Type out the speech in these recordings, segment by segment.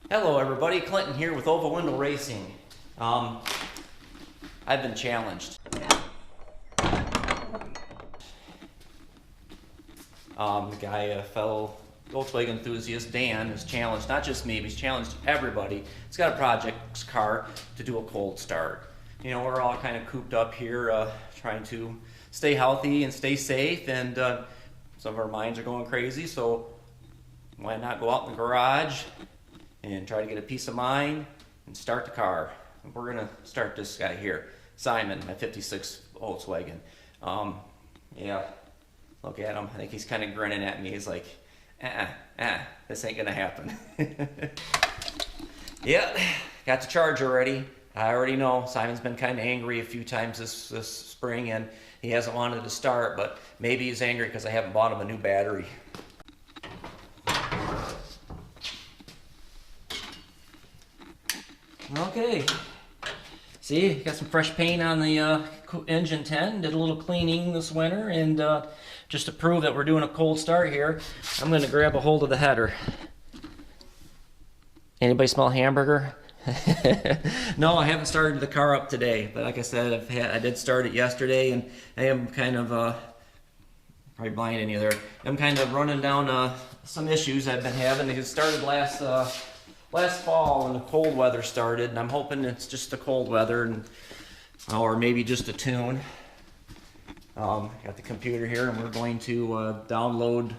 Hello everybody, Clinton here with Oval Window Racing. I've been challenged. The guy, a fellow Volkswagen enthusiast, Dan, has challenged not just me, but he's challenged everybody. He's got a project car to do a cold start. You know, we're all kind of cooped up here trying to stay healthy and stay safe, and some of our minds are going crazy, so why not go out in the garage and try to get a peace of mind and start the car. We're gonna start this guy here, Simon, my 56 Volkswagen. Yeah, look at him. I think he's kind of grinning at me. He's like, this ain't gonna happen. Yeah, got the charger ready. I already know Simon's been kind of angry a few times this spring, and he hasn't wanted to start, but maybe he's angry because I haven't bought him a new battery. Okay, see, got some fresh paint on the engine 10, did a little cleaning this winter, and just to prove that we're doing a cold start here, I'm going to grab a hold of the header. Anybody smell hamburger? No, I haven't started the car up today, but like I said, I did start it yesterday, and I am kind of, probably blinding you there, I'm kind of running down some issues I've been having. It started last fall when the cold weather started, and I'm hoping it's just the cold weather, and or maybe just a tune. Got the computer here, and we're going to download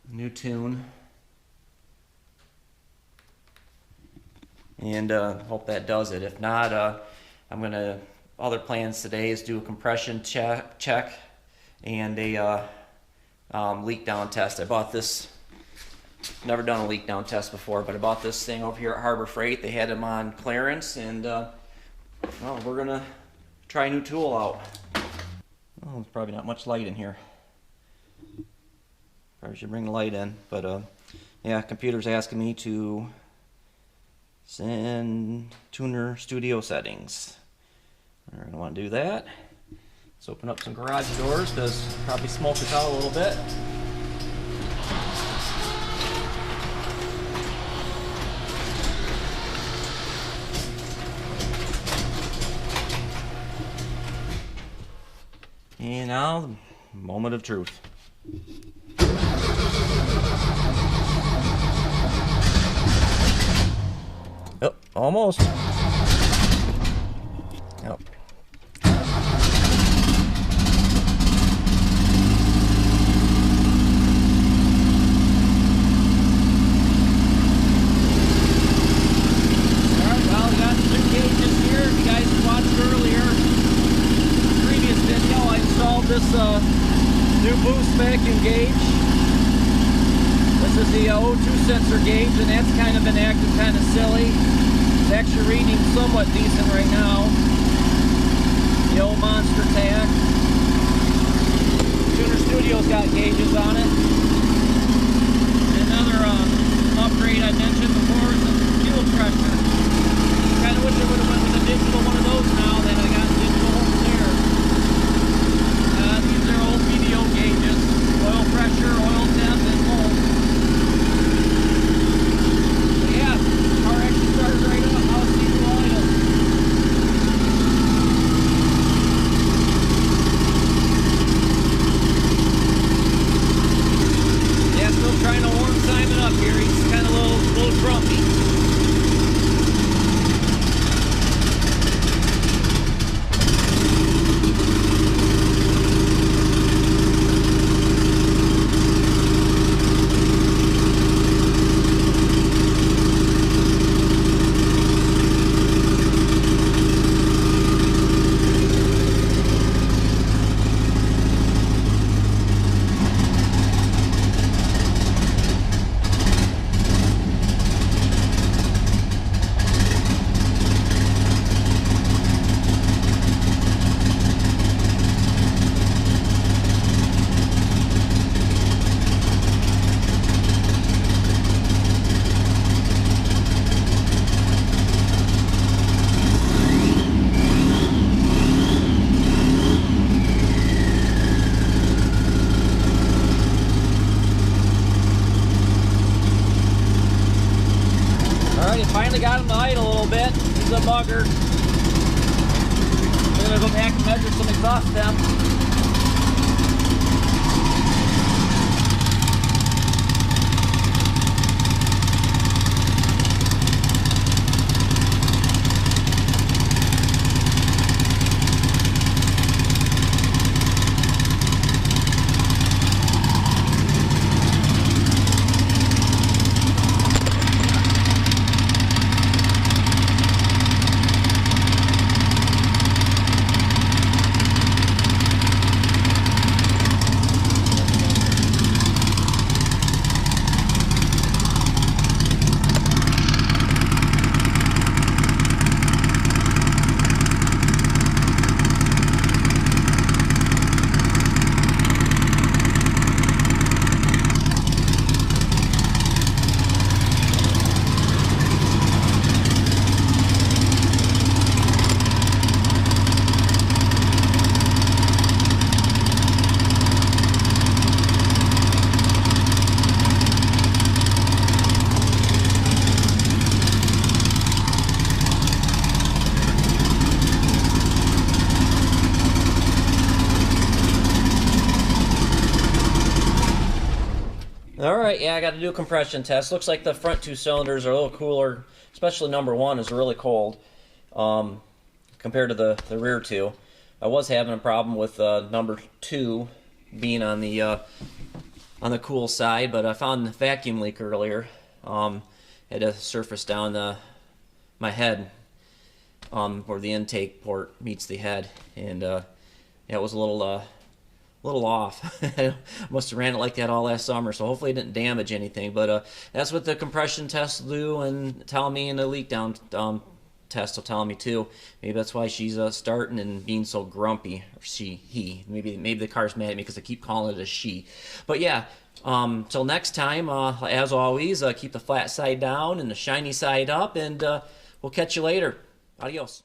a new tune, and hope that does it. If not, I'm gonna, other plans today is do a compression check and a leak down test. I bought this. Never done a leak down test before, but I bought this thing over here at Harbor Freight. They had them on clearance, and well, we're gonna try a new tool out. Oh, there's probably not much light in here. Probably should bring the light in, but yeah, computer's asking me to send tuner studio settings. We're gonna want to do that. Let's open up some garage doors because probably smoke us out a little bit. And now, the moment of truth. Oh, almost. Yep. This new boost vacuum gauge. This is the O2 sensor gauge, and that's kind of been acting kind of silly. It's actually reading somewhat decent right now. The old Monster tag. Tuner Studio's got gauges on it. Another upgrade I mentioned before is the fuel pressure. Kind of wish I would have went with a digital one of those now. Then I got digital over there. These are old PDO gauges, oil pressure, oil temp, and volt. So yeah, car actually started right up. I'll see you later. we finally got him to idle a little bit. He's a bugger. We're gonna go back and measure some exhaust temps. Alright, yeah, I got to do a compression test. Looks like the front two cylinders are a little cooler, especially number one is really cold compared to the rear two. I was having a problem with number two being on the cool side, but I found the vacuum leak earlier. Had a surface down my head where the intake port meets the head, and yeah, it was a little off. I must have ran it like that all last summer, so hopefully it didn't damage anything. But that's what the compression tests do and tell me, and the leak down test will tell me too. Maybe that's why she's starting and being so grumpy, or he. Maybe the car's mad at me because I keep calling it a she. But yeah, till next time, as always, keep the flat side down and the shiny side up, and we'll catch you later. Adios.